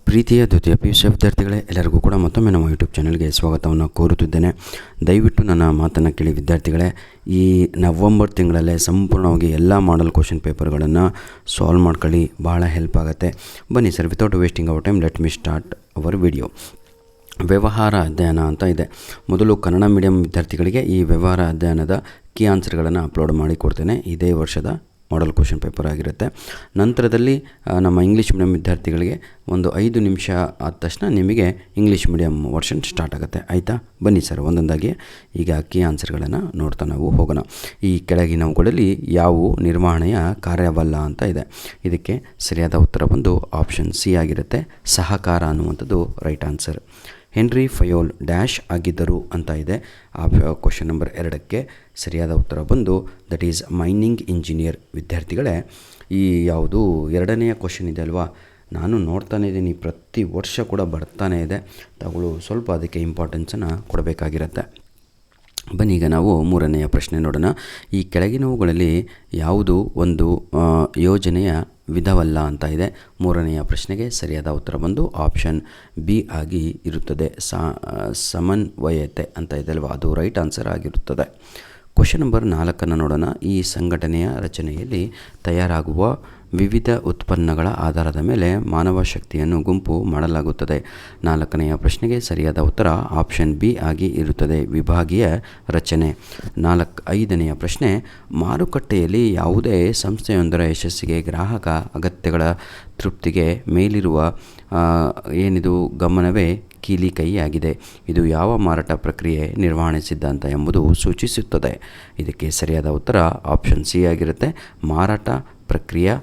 ಪ್ರೀತಿಯ ದ್ವಿತೀಯ PUC ವಿದ್ಯಾರ್ಥಿಗಳೇ, ಎಲ್ಲರಿಗೂ ಕೂಡ ಮತ್ತೊಮ್ಮೆ ನಮ್ಮ ಯೂಟ್ಯೂಬ್ ಚಾನಲ್ಗೆ ಸ್ವಾಗತವನ್ನು ಕೋರುತ್ತಿದ್ದೇನೆ. ದಯವಿಟ್ಟು ನನ್ನ ಮಾತನ್ನು ಕೇಳಿ ವಿದ್ಯಾರ್ಥಿಗಳೇ. ಈ ನವಂಬರ್ ತಿಂಗಳಲ್ಲೇ ಸಂಪೂರ್ಣವಾಗಿ ಎಲ್ಲ ಮಾಡಲ್ ಕ್ವಶನ್ ಪೇಪರ್ಗಳನ್ನು ಸಾಲ್ವ್ ಮಾಡ್ಕೊಳ್ಳಿ, ಭಾಳ ಹೆಲ್ಪ್ ಆಗುತ್ತೆ. ಬನ್ನಿ sir, without wasting our time let me start our video. ವ್ಯವಹಾರ ಅಧ್ಯಯನ ಅಂತ ಇದೆ. ಮೊದಲು ಕನ್ನಡ ಮೀಡಿಯಂ ವಿದ್ಯಾರ್ಥಿಗಳಿಗೆ ಈ ವ್ಯವಹಾರ ಅಧ್ಯಯನದ ಕೀ ಆನ್ಸರ್ಗಳನ್ನು ಅಪ್ಲೋಡ್ ಮಾಡಿ ಕೊಡ್ತೇನೆ. ಇದೇ ವರ್ಷದ ಮಾಡಲ್ ಕ್ವಶನ್ ಪೇಪರ್ ಆಗಿರುತ್ತೆ. ನಂತರದಲ್ಲಿ ನಮ್ಮ ಇಂಗ್ಲೀಷ್ ಮೀಡಿಯಂ ವಿದ್ಯಾರ್ಥಿಗಳಿಗೆ ಒಂದು 5 ನಿಮಿಷ ಆದ ತಕ್ಷಣ ನಿಮಗೆ ಇಂಗ್ಲೀಷ್ ಮೀಡಿಯಂ ವರ್ಷನ್ ಸ್ಟಾರ್ಟ್ ಆಗುತ್ತೆ. ಆಯಿತಾ? ಬನ್ನಿ ಸರ್, ಒಂದೊಂದಾಗಿ ಈಗ ಕೀ ಆನ್ಸರ್ಗಳನ್ನು ನೋಡ್ತಾ ನಾವು ಹೋಗೋಣ. ಈ ಕೆಳಗಿನವುಗಳಲ್ಲಿ ಯಾವುವು ನಿರ್ವಹಣೆಯ ಕಾರ್ಯವಲ್ಲ ಅಂತ ಇದೆ. ಇದಕ್ಕೆ ಸರಿಯಾದ ಉತ್ತರ ಬಂದು ಆಪ್ಷನ್ ಸಿ ಆಗಿರುತ್ತೆ. ಸಹಕಾರ ಅನ್ನುವಂಥದ್ದು ರೈಟ್ ಆನ್ಸರ್. ಹೆನ್ರಿ ಫಯೋಲ್ ಡ್ಯಾಶ್ ಆಗಿದ್ದರು ಅಂತ ಇದೆ. ಆ ಕ್ವಶನ್ ನಂಬರ್ 2ಕ್ಕೆ ಸರಿಯಾದ ಉತ್ತರ ಬಂದು ದಟ್ ಈಸ್ ಮೈನಿಂಗ್ ಇಂಜಿನಿಯರ್. ವಿದ್ಯಾರ್ಥಿಗಳೇ, ಈ ಯಾವುದು 2ನೇ ಕ್ವಶನ್ ಇದೆ ಅಲ್ವಾ, ನಾನು ನೋಡ್ತಾನೆ ಇದ್ದೀನಿ, ಪ್ರತಿ ವರ್ಷ ಕೂಡ ಬರ್ತಾನೆ ಇದೆ. ತಾವು ಸ್ವಲ್ಪ ಅದಕ್ಕೆ ಇಂಪಾರ್ಟೆನ್ಸನ್ನು ಕೊಡಬೇಕಾಗಿರುತ್ತೆ. ಬನ್ನಿ ಈಗ ನಾವು 3ನೆಯ ಪ್ರಶ್ನೆ ನೋಡೋಣ. ಈ ಕೆಳಗಿನವುಗಳಲ್ಲಿ ಯಾವುದು ಒಂದು ಯೋಜನೆಯ ವಿಧವಲ್ಲ ಅಂತ ಇದೆ. 3ನೆಯ ಪ್ರಶ್ನೆಗೆ ಸರಿಯಾದ ಉತ್ತರ ಬಂದು ಆಪ್ಷನ್ ಬಿ ಆಗಿ ಇರುತ್ತದೆ. ಸಮನ್ವಯತೆ ಅಂತ ಇದೆ ಅಲ್ವಾ, ಅದು ರೈಟ್ ಆನ್ಸರ್ ಆಗಿರುತ್ತದೆ. ಕ್ವಶನ್ ನಂಬರ್ 4 ನೋಡೋಣ. ಈ ಸಂಘಟನೆಯ ರಚನೆಯಲ್ಲಿ ತಯಾರಾಗುವ ವಿವಿಧ ಉತ್ಪನ್ನಗಳ ಆಧಾರದ ಮೇಲೆ ಮಾನವ ಶಕ್ತಿಯನ್ನು ಗುಂಪು ಮಾಡಲಾಗುತ್ತದೆ. 4ನೆಯ ಪ್ರಶ್ನೆಗೆ ಸರಿಯಾದ ಉತ್ತರ ಆಪ್ಷನ್ ಬಿ ಆಗಿ ಇರುತ್ತದೆ. ವಿಭಾಗೀಯ ರಚನೆ. 5ನೆಯ ಪ್ರಶ್ನೆ, ಮಾರುಕಟ್ಟೆಯಲ್ಲಿ ಯಾವುದೇ ಸಂಸ್ಥೆಯೊಂದರ ಯಶಸ್ಸಿಗೆ ಗ್ರಾಹಕ ಅಗತ್ಯಗಳ ತೃಪ್ತಿಗೆ ಮೇಲಿರುವ ಏನಿದು ಗಮನವೇ ಕೀಲಿ ಕೈಯಾಗಿದೆ. ಇದು ಯಾವ ಮಾರಾಟ ಪ್ರಕ್ರಿಯೆ ನಿರ್ವಹಣೆ ಸಿದ್ಧಾಂತ ಎಂಬುದು ಸೂಚಿಸುತ್ತದೆ. ಇದಕ್ಕೆ ಸರಿಯಾದ ಉತ್ತರ ಆಪ್ಷನ್ ಸಿ ಆಗಿರುತ್ತೆ. ಮಾರಾಟ ಪ್ರಕ್ರಿಯೆ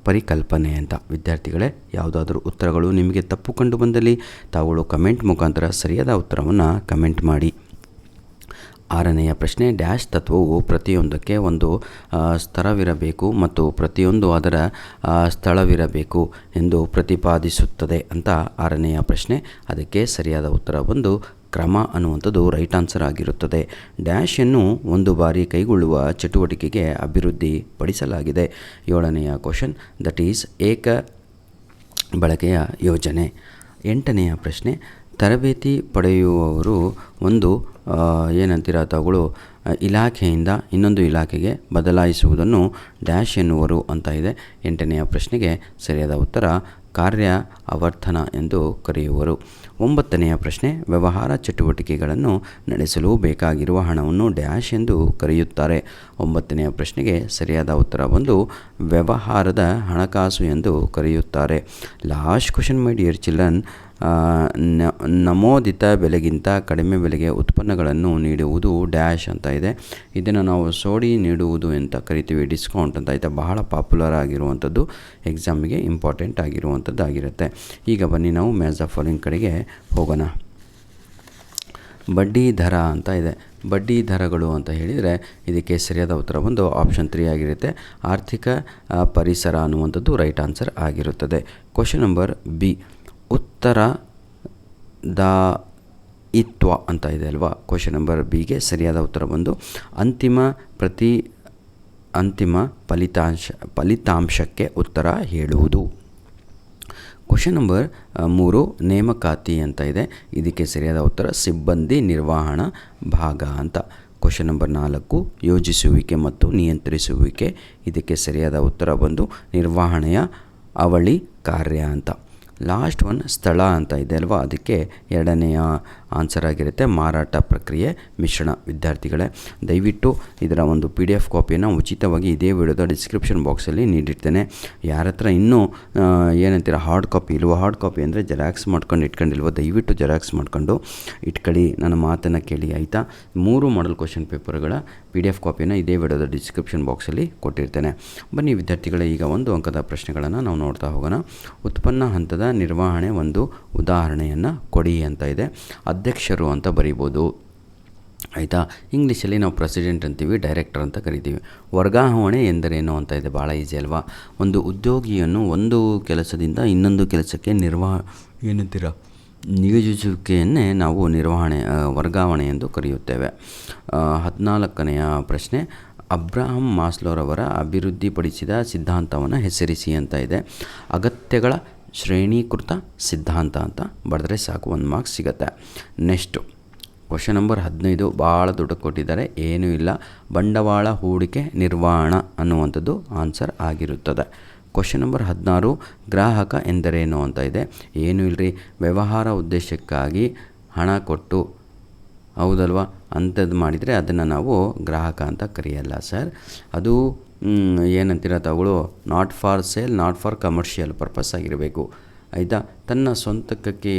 ಪರಿಕಲ್ಪನೆ ಅಂತ. ವಿದ್ಯಾರ್ಥಿಗಳೇ, ಯಾವುದಾದ್ರೂ ಉತ್ತರಗಳು ನಿಮಗೆ ತಪ್ಪು ಕಂಡು ಬಂದಲ್ಲಿ ತಾವುಗಳು ಕಮೆಂಟ್ ಮುಖಾಂತರ ಸರಿಯಾದ ಉತ್ತರವನ್ನು ಕಮೆಂಟ್ ಮಾಡಿ. 6ನೆಯ ಪ್ರಶ್ನೆ, ಡ್ಯಾಶ್ ತತ್ವವು ಪ್ರತಿಯೊಂದಕ್ಕೆ ಒಂದು ಸ್ತರವಿರಬೇಕು ಮತ್ತು ಪ್ರತಿಯೊಂದು ಅದರ ಸ್ಥಳವಿರಬೇಕು ಎಂದು ಪ್ರತಿಪಾದಿಸುತ್ತದೆ ಅಂತ 6ನೆಯ ಪ್ರಶ್ನೆ. ಅದಕ್ಕೆ ಸರಿಯಾದ ಉತ್ತರ ಬಂದು ಕ್ರಮ ಅನ್ನುವಂಥದ್ದು ರೈಟ್ ಆನ್ಸರ್ ಆಗಿರುತ್ತದೆ. ಡ್ಯಾಶನ್ನು ಒಂದು ಬಾರಿ ಕೈಗೊಳ್ಳುವ ಚಟುವಟಿಕೆಗೆ ಅಭಿವೃದ್ಧಿ ಪಡಿಸಲಾಗಿದೆ. 7ನೆಯ ಕ್ವಶನ್, ದಟ್ ಈಸ್ ಏಕ ಬಳಕೆಯ ಯೋಜನೆ. 8ನೆಯ ಪ್ರಶ್ನೆ, ತರಬೇತಿ ಪಡೆಯುವವರು ಒಂದು ಏನಂತೀರ ತಾವುಗಳು ಇಲಾಖೆಯಿಂದ ಇನ್ನೊಂದು ಇಲಾಖೆಗೆ ಬದಲಾಯಿಸುವುದನ್ನು ಡ್ಯಾಶ್ ಎನ್ನುವರು ಅಂತ ಇದೆ. 8ನೆಯ ಪ್ರಶ್ನೆಗೆ ಸರಿಯಾದ ಉತ್ತರ ಕಾರ್ಯ ಆವರ್ತನ ಎಂದು ಕರೆಯುವರು. 9ನೆಯ ಪ್ರಶ್ನೆ, ವ್ಯವಹಾರ ಚಟುವಟಿಕೆಗಳನ್ನು ನಡೆಸಲು ಬೇಕಾಗಿರುವ ಹಣವನ್ನು ಡ್ಯಾಶ್ ಎಂದು ಕರೆಯುತ್ತಾರೆ. 9ನೆಯ ಪ್ರಶ್ನೆಗೆ ಸರಿಯಾದ ಉತ್ತರ ಬಂದು ವ್ಯವಹಾರದ ಹಣಕಾಸು ಎಂದು ಕರೆಯುತ್ತಾರೆ. Last question my dear children, ನಮೂದಿತ ಬೆಲೆಗಿಂತ ಕಡಿಮೆ ಬೆಲೆಗೆ ಉತ್ಪನ್ನಗಳನ್ನು ನೀಡುವುದು ಡ್ಯಾಶ್ ಅಂತ ಇದೆ. ಇದನ್ನು ನಾವು ಸೋಡಿ ನೀಡುವುದು ಅಂತ ಕರಿತೀವಿ, ಡಿಸ್ಕೌಂಟ್ ಅಂತ. ಆಯಿತಾ? ಬಹಳ ಪಾಪ್ಯುಲರ್ ಆಗಿರುವಂಥದ್ದು, ಎಕ್ಸಾಮಿಗೆ ಇಂಪಾರ್ಟೆಂಟ್ ಆಗಿರುವಂಥದ್ದು ಆಗಿರುತ್ತೆ. ಈಗ ಬನ್ನಿ ನಾವು ಮ್ಯಾಚ್ ಆಫ್ ಫಾಲೋಯಿಂಗ್ ಕಡೆಗೆ ಹೋಗೋಣ. ಬಡ್ಡಿ ದರ ಅಂತ ಇದೆ. ಬಡ್ಡಿ ದರಗಳು ಅಂತ ಹೇಳಿದರೆ ಇದಕ್ಕೆ ಸರಿಯಾದ ಉತ್ತರ ಬಂದು ಆಪ್ಷನ್ 3 ಆಗಿರುತ್ತೆ. ಆರ್ಥಿಕ ಪರಿಸರ ಅನ್ನುವಂಥದ್ದು ರೈಟ್ ಆನ್ಸರ್ ಆಗಿರುತ್ತದೆ. ಕ್ವಶನ್ ನಂಬರ್ ಬಿ, ಉತ್ತರ ದಾಯಿತ್ವ ಅಂತ ಇದೆ ಅಲ್ವಾ. ಕ್ವಶನ್ ನಂಬರ್ ಬಿಗೆ ಸರಿಯಾದ ಉತ್ತರ ಬಂದು ಅಂತಿಮ ಫಲಿತಾಂಶಕ್ಕೆ ಉತ್ತರ ಹೇಳುವುದು. ಕ್ವಶನ್ ನಂಬರ್ 3, ನೇಮಕಾತಿ ಅಂತ ಇದೆ. ಇದಕ್ಕೆ ಸರಿಯಾದ ಉತ್ತರ ಸಿಬ್ಬಂದಿ ನಿರ್ವಹಣಾ ಭಾಗ ಅಂತ. ಕ್ವಶನ್ ನಂಬರ್ 4, ಯೋಜಿಸುವಿಕೆ ಮತ್ತು ನಿಯಂತ್ರಿಸುವಿಕೆ. ಇದಕ್ಕೆ ಸರಿಯಾದ ಉತ್ತರ ಬಂದು ನಿರ್ವಹಣೆಯ ಅವಳಿ ಕಾರ್ಯ ಅಂತ. ಲಾಸ್ಟ್ ಒನ್, ಸ್ಥಳ ಅಂತ ಇದೆ ಅಲ್ವಾ. ಅದಕ್ಕೆ 2ನೆಯ ಆನ್ಸರ್ ಆಗಿರುತ್ತೆ ಮಾರಾಟ ಪ್ರಕ್ರಿಯೆ ಮಿಶ್ರಣ. ವಿದ್ಯಾರ್ಥಿಗಳೇ, ದಯವಿಟ್ಟು ಇದರ ಒಂದು PDF ಕಾಪಿಯನ್ನು ಉಚಿತವಾಗಿ ಇದೇ ವಿಡಿಯೋದ ಡಿಸ್ಕ್ರಿಪ್ಷನ್ ಬಾಕ್ಸಲ್ಲಿ ನೀಡಿರ್ತೇನೆ. ಯಾರ ಹತ್ರ ಇನ್ನೂ ಏನಂತೀರ ಹಾರ್ಡ್ ಕಾಪಿ ಇಲ್ವೋ, ಹಾರ್ಡ್ ಕಾಪಿ ಅಂದರೆ ಜೆರಾಕ್ಸ್ ಮಾಡ್ಕೊಂಡು ಇಟ್ಕೊಂಡಿಲ್ವೋ, ದಯವಿಟ್ಟು ಜೆರಾಕ್ಸ್ ಮಾಡ್ಕೊಂಡು ಇಟ್ಕೊಳ್ಳಿ. ನನ್ನ ಮಾತನ್ನು ಕೇಳಿ, ಆಯಿತಾ? 3 ಮಾಡಲ್ ಕ್ವಶನ್ ಪೇಪರ್ಗಳ PDF ಕಾಪಿಯನ್ನು ಇದೇ ವಿಡಿಯೋದ ಡಿಸ್ಕ್ರಿಪ್ಷನ್ ಬಾಕ್ಸಲ್ಲಿ ಕೊಟ್ಟಿರ್ತೇನೆ. ಬನ್ನಿ ವಿದ್ಯಾರ್ಥಿಗಳೇ, ಈಗ 1 ಅಂಕದ ಪ್ರಶ್ನೆಗಳನ್ನು ನಾವು ನೋಡ್ತಾ ಹೋಗೋಣ. ಉತ್ಪನ್ನ ಹಂತದ ನಿರ್ವಹಣೆ ಒಂದು ಉದಾಹರಣೆಯನ್ನು ಕೊಡಿ ಅಂತ ಇದೆ. ಅಧ್ಯಕ್ಷರು ಅಂತ ಬರೀಬೋದು. ಆಯಿತಾ? ಇಂಗ್ಲೀಷಲ್ಲಿ ನಾವು ಪ್ರೆಸಿಡೆಂಟ್ ಅಂತೀವಿ, ಡೈರೆಕ್ಟರ್ ಅಂತ ಕರಿತೀವಿ. ವರ್ಗಾವಣೆ ಎಂದರೇನು ಅಂತ ಇದೆ. ಭಾಳ ಈಸಿ ಅಲ್ವಾ. ಒಂದು ಉದ್ಯೋಗಿಯನ್ನು ಒಂದು ಕೆಲಸದಿಂದ ಇನ್ನೊಂದು ಕೆಲಸಕ್ಕೆ ನಿಯೋಜಿಸುವಿಕೆಯನ್ನೇ ನಾವು ವರ್ಗಾವಣೆ ಎಂದು ಕರೆಯುತ್ತೇವೆ. 14ನೆಯ ಪ್ರಶ್ನೆ, ಅಬ್ರಹಾಂ ಮಾಸ್ಲೋರವರ ಅಭಿವೃದ್ಧಿಪಡಿಸಿದ ಸಿದ್ಧಾಂತವನ್ನು ಹೆಸರಿಸಿ ಅಂತ ಇದೆ. ಅಗತ್ಯಗಳ ಶ್ರೇಣೀಕೃತ ಸಿದ್ಧಾಂತ ಅಂತ ಬರೆದ್ರೆ ಸಾಕು, 1 ಮಾರ್ಕ್ಸ್ ಸಿಗುತ್ತೆ. ನೆಕ್ಸ್ಟು ಕ್ವಶನ್ ನಂಬರ್ 15 ಭಾಳ ದುಡ್ಡು ಕೊಟ್ಟಿದ್ದಾರೆ, ಏನೂ ಇಲ್ಲ. ಬಂಡವಾಳ ಹೂಡಿಕೆ ನಿರ್ವಹಣಾ ಅನ್ನುವಂಥದ್ದು ಆನ್ಸರ್ ಆಗಿರುತ್ತದೆ. ಕ್ವಶನ್ ನಂಬರ್ 16 ಗ್ರಾಹಕ ಎಂದರೇನು ಅಂತ ಇದೆ. ಏನೂ ಇಲ್ಲರಿ, ವ್ಯವಹಾರ ಉದ್ದೇಶಕ್ಕಾಗಿ ಹಣ ಕೊಟ್ಟು, ಹೌದಲ್ವಾ, ಅಂಥದ್ದು ಮಾಡಿದರೆ ಅದನ್ನು ನಾವು ಗ್ರಾಹಕ ಅಂತ ಕರೆಯಲ್ಲ ಸರ್. ಅದು ಏನಂತೀರ ತಗೊಳ್ಳೋ, not for sale, not for commercial purpose ಆಗಿರಬೇಕು, ಆಯಿತಾ. ತನ್ನ ಸ್ವಂತಕ್ಕೆ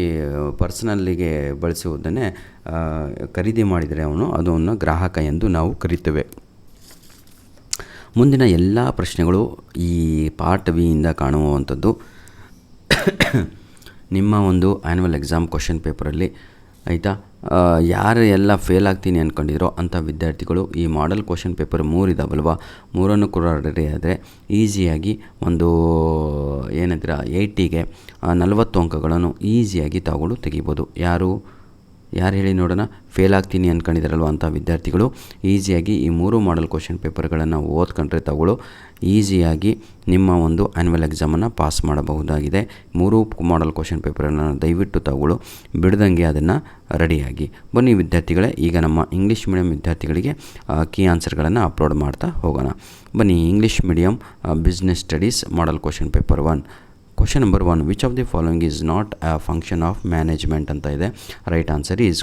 ಪರ್ಸನಲ್ಲಿಗೆ ಬಳಸುವುದನ್ನೇ ಖರೀದಿ ಮಾಡಿದರೆ ಅದನ್ನು ಗ್ರಾಹಕ ಎಂದು ನಾವು ಕರಿತೇವೆ. ಮುಂದಿನ ಎಲ್ಲ ಪ್ರಶ್ನೆಗಳು ಈ ಪಾರ್ಟ್ ವಿಯಿಂದ ಕಾಣುವಂಥದ್ದು ನಿಮ್ಮ ಒಂದು ಆ್ಯನ್ಯುವಲ್ ಎಕ್ಸಾಮ್ ಕ್ವಶನ್ ಪೇಪರಲ್ಲಿ, ಆಯಿತಾ. ಯಾರು ಎಲ್ಲ ಫೇಲ್ ಆಗ್ತೀನಿ ಅಂದ್ಕೊಂಡಿರೋ ಅಂಥ ವಿದ್ಯಾರ್ಥಿಗಳು ಈ ಮಾಡಲ್ ಕ್ವಶನ್ ಪೇಪರ್ 3 ಇದ್ದಾವಲ್ವ, 3 ಕೂಡ ರೆಡಿ ಆದರೆ ಈಸಿಯಾಗಿ ಒಂದು ಏನಂತೀರ 80ಗೆ 40 ಅಂಕಗಳನ್ನು ಈಸಿಯಾಗಿ ತಗೊಂಡು ತೆಗಿಬೋದು. ಯಾರು ಹೇಳಿ ನೋಡೋಣ. ಫೇಲ್ ಆಗ್ತೀನಿ ಅಂದ್ಕೊಂಡಿದ್ದಾರಲ್ವ ಅಂಥ ವಿದ್ಯಾರ್ಥಿಗಳು ಈಸಿಯಾಗಿ ಈ 3 ಮಾಡಲ್ ಕ್ವಶನ್ ಪೇಪರ್ಗಳನ್ನು ಓದ್ಕೊಂಡ್ರೆ ತಗೊಳ್ಳೋ ಈಸಿಯಾಗಿ ನಿಮ್ಮ ಒಂದು ಆ್ಯನ್ಯುವಲ್ ಎಕ್ಸಾಮನ್ನು ಪಾಸ್ ಮಾಡಬಹುದಾಗಿದೆ. 3 ಮಾಡಲ್ ಕ್ವಶನ್ ಪೇಪರನ್ನು ದಯವಿಟ್ಟು ತಗೊಳ್ಳೋ, ಬಿಡ್ದಂಗೆ ಅದನ್ನು ರೆಡಿಯಾಗಿ ಬನ್ನಿ ವಿದ್ಯಾರ್ಥಿಗಳೇ. ಈಗ ನಮ್ಮ ಇಂಗ್ಲೀಷ್ ಮೀಡಿಯಂ ವಿದ್ಯಾರ್ಥಿಗಳಿಗೆ ಕೀ ಆನ್ಸರ್ಗಳನ್ನು ಅಪ್ಲೋಡ್ ಮಾಡ್ತಾ ಹೋಗೋಣ. ಬನ್ನಿ. English medium business studies model question paper 1. Question number 1, which of the following is not a function of management ಅಂತ ಇದೆ. Right answer is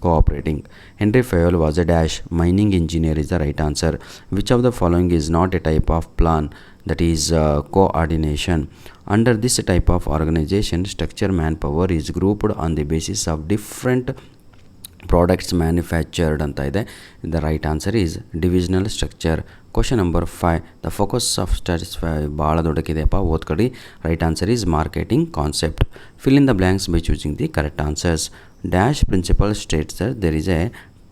cooperating. Henry Fayol was a dash mining engineer is the right answer. Which of the following is not a type of plan, that is coordination. Under this type of organization structure, manpower is grouped on the basis of different products manufactured ಅಂತ ಇದೆ. The right answer is divisional structure. Question number 5, the focus of studies ಭಾಳ ದೊಡ್ಡಕ್ಕಿದೆಯಪ್ಪ, ಓದ್ಕೊಳ್ಳಿ. Right answer is marketing concept. Fill in the blanks by choosing the correct answers. Dash principal states that there is a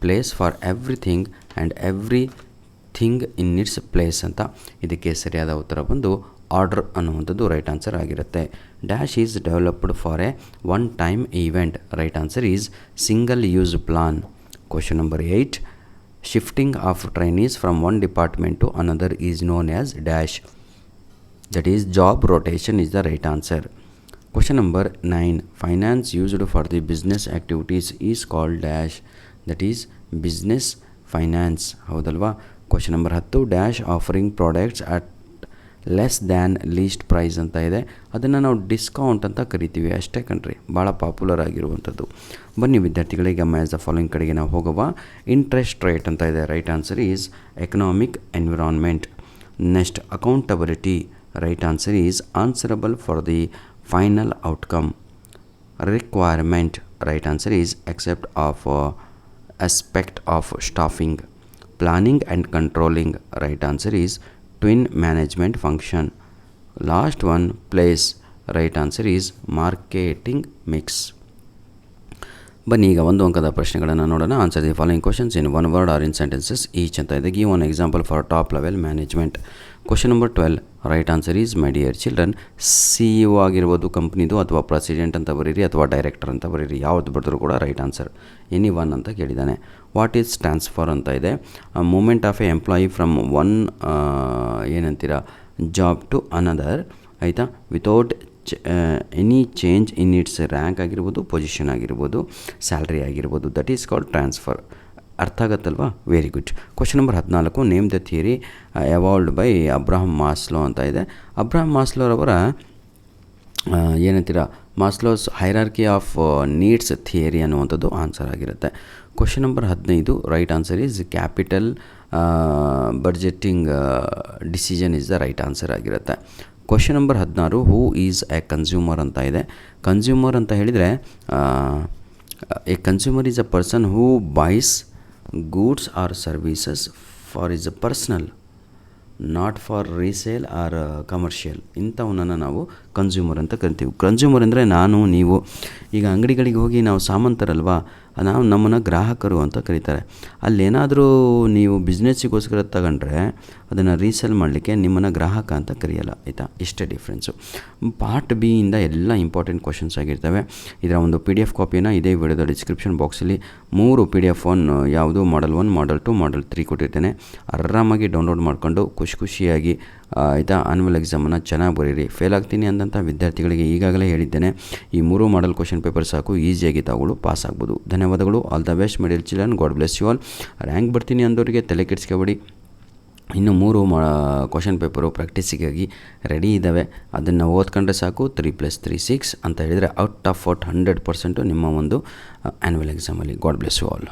place for everything and everything in its place ಅಂತ. ಇದಕ್ಕೆ ಸರಿಯಾದ ಉತ್ತರ ಬಂದು order ಅನ್ನುವಂಥದ್ದು right answer ಆಗಿರುತ್ತೆ. Dash is developed for a one time event. Right answer is single use plan. Question number 8, shifting of trainees from one department to another is known as dash, that is job rotation is the right answer. Question number 9, finance used for the business activities is called dash, that is business finance. ಹೌದಲ್ವಾ. Question number 10, dash offering products at less than least price ಅಂತ ಇದೆ. ಅದನ್ನು ನಾವು discount ಅಂತ ಕರಿತೀವಿ ಅಷ್ಟೇ ಕಣ್ರಿ, ಭಾಳ ಪಾಪ್ಯುಲರ್ ಆಗಿರುವಂಥದ್ದು. ಬನ್ನಿ ವಿದ್ಯಾರ್ಥಿಗಳಿಗೆ ಮ್ಯಾಚ್ ದ ಫಾಲೋಯಿಂಗ್ ಕಡೆಗೆ ನಾವು ಹೋಗುವ. ಇಂಟ್ರೆಸ್ಟ್ ರೇಟ್ ಅಂತ ಇದೆ. Right answer is economic environment. Next accountability. Right answer is answerable for the final outcome. Requirement. Right answer is aspect of staffing. Planning and controlling. Right answer is twin management function. Last one, place. Right answer is marketing mix. ಬನ್ನಿ ಈಗ ಒಂದು ಅಂಕದ ಪ್ರಶ್ನೆಗಳನ್ನು ನೋಡೋಣ. Answer the following questions in 1 word or in sentences each ಅಂತ ಇದೆ. Give one example for top level management. Question number 12, right answer is my dear children. CEO ಆಗಿರ್ಬೋದು ಕಂಪ್ನಿದು, ಅಥವಾ ಪ್ರೆಸಿಡೆಂಟ್ ಅಂತ ಬರೀರಿ, ಅಥವಾ ಡೈರೆಕ್ಟರ್ ಅಂತ ಬರೀರಿ, ಯಾವ್ದು ಬರೆದ್ರೂ ಕೂಡ ರೈಟ್ ಆನ್ಸರ್. ಎನಿ ಒನ್ ಅಂತ ಕೇಳಿದ್ದಾನೆ. ವಾಟ್ ಈಸ್ ಟ್ರಾನ್ಸ್ಫರ್ ಅಂತ ಇದೆ. Movement of a employee from one ಏನಂತೀರ ಜಾಬ್ ಟು ಅನದರ್, ಆಯಿತಾ, without any change in its rank ಆಗಿರ್ಬೋದು, ಪೊಸಿಷನ್ ಆಗಿರ್ಬೋದು, ಸ್ಯಾಲ್ರಿ ಆಗಿರ್ಬೋದು, ದಟ್ ಈಸ್ ಕಾಲ್ಡ್ ಟ್ರಾನ್ಸ್ಫರ್. ಅರ್ಥ ಆಗತ್ತಲ್ವಾ? Very good. Question number 14, name the theory evolved by Abraham Maslow ಅಂತ ಇದೆ. Abraham ಮಾಸ್ಲೋರವರ ಏನಂತೀರ Maslow's hierarchy of needs theory ಅನ್ನುವಂಥದ್ದು ಆನ್ಸರ್ ಆಗಿರುತ್ತೆ. Question number 15, right answer is capital budgeting decision is the right answer ಆಗಿರುತ್ತೆ. Question number 16, who is a consumer ಅಂತ ಇದೆ. Consumer ಅಂತ ಹೇಳಿದರೆ a consumer is a person who buys goods or services for his a personal, not for resale or commercial. ಇಂಥವನ್ನ ನಾವು consumer ಅಂತ ಕರಿತೀವಿ. Consumer ಅಂದರೆ ನಾನು, ನೀವು. ಈಗ ಅಂಗಡಿಗಳಿಗೆ ಹೋಗಿ ನಾವು ಸಾಮಂತರಲ್ವಾ, ನಾವು ನಮ್ಮನ್ನು ಗ್ರಾಹಕರು ಅಂತ ಕರೀತಾರೆ. ಅಲ್ಲೇನಾದರೂ ನೀವು ಬಿಸ್ನೆಸ್ಸಿಗೋಸ್ಕರ ತಗೊಂಡ್ರೆ ಅದನ್ನು ರೀಸೇಲ್ ಮಾಡಲಿಕ್ಕೆ ನಿಮ್ಮನ್ನು ಗ್ರಾಹಕ ಅಂತ ಕರೆಯಲ್ಲ, ಆಯಿತಾ. ಇಷ್ಟೇ ಡಿಫ್ರೆನ್ಸು. ಪಾರ್ಟ್ ಬಿ ಇಂದ ಎಲ್ಲ ಇಂಪಾರ್ಟೆಂಟ್ ಕ್ವಶನ್ಸ್ ಆಗಿರ್ತವೆ. ಇದರ ಒಂದು PDF ಕಾಪಿಯನ್ನು ಇದೇ ವಿಡಿಯೋದ ಡಿಸ್ಕ್ರಿಪ್ಷನ್ ಬಾಕ್ಸಲ್ಲಿ 3 PDF ಯಾವುದು ಮಾಡಲ್ 1, ಮಾಡಲ್ 2, ಮಾಡಲ್ 3 ಕೊಟ್ಟಿರ್ತೇನೆ. ಆರಾಮಾಗಿ ಡೌನ್ಲೋಡ್ ಮಾಡಿಕೊಂಡು ಖುಷಿಯಾಗಿ ಆಯಿತಾ. ಆನ್ಯುವಲ್ ಎಕ್ಸಾಮನ್ನು ಚೆನ್ನಾಗಿ ಬರೀರಿ. ಫೇಲ್ ಆಗ್ತೀನಿ ಅಂದಂಥ ವಿದ್ಯಾರ್ಥಿಗಳಿಗೆ ಈಗಾಗಲೇ ಹೇಳಿದ್ದೇನೆ, ಈ 3 ಮಾಡಲ್ ಕ್ವಶನ್ ಪೇಪರ್ ಸಾಕು, ಈಸಿಯಾಗಿ ತಾವುಗಳು ಪಾಸ್ ಆಗ್ಬೋದು. ಧನ್ಯವಾದಗಳು. All the best my dear children. God bless you all. Rank ಬರ್ತೀನಿ ಅಂದವರಿಗೆ ತಲೆ ಕೆಡಿಸ್ಕೊಬೇಡಿ. ಇನ್ನು 3 ಕ್ವಶನ್ ಪೇಪರು ಪ್ರಾಕ್ಟೀಸಿಗಾಗಿ ರೆಡಿ ಇದ್ದಾವೆ. ಅದನ್ನು ಓದ್ಕೊಂಡ್ರೆ ಸಾಕು. 3+3 6 ಅಂತ ಹೇಳಿದರೆ ಔಟ್ ಆಫ್ 100% ನಿಮ್ಮ ಒಂದು ಆ್ಯನ್ಯುವಲ್ ಎಕ್ಸಾಮಲ್ಲಿ. God bless you all.